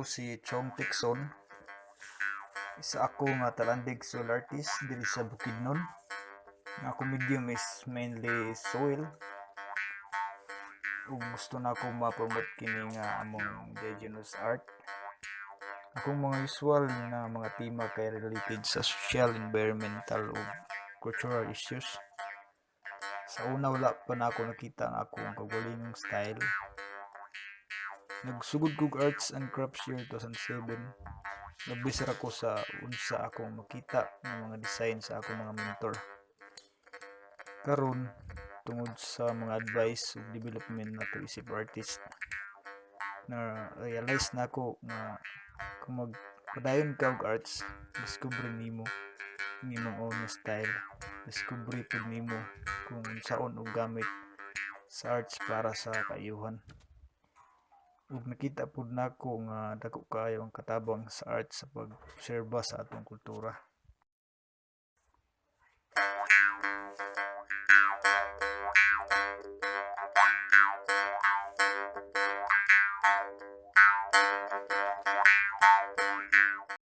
Ako si Chong Tikson, isa ako nga talandig soil artist diri sa Bukidnon. Ang akong medium is mainly soil. Ug gusto na ako ma-promote kini nga among indigenous art. Akong mga usual nga mga tema kay related sa social, environmental ug cultural issues. Sa una wala pa na ako nakita ang akong kaugalingong style. Nagsugod kog Arts and Crafts year 2007. Nabisar ako sa unsa akong makita ng mga design sa akong mga mentor. Karon tungod sa mga advice ug development nato isip artist, na realize na ako nga kung magpadayon ka og arts, discover nimo ang imong own style. Discover pud nimo kung saon og gamit sa arts para sa kaayuhan. Ug nakita pud nako nga dako kaayo ang katabang sa art sa pag-obserba sa atong kultura.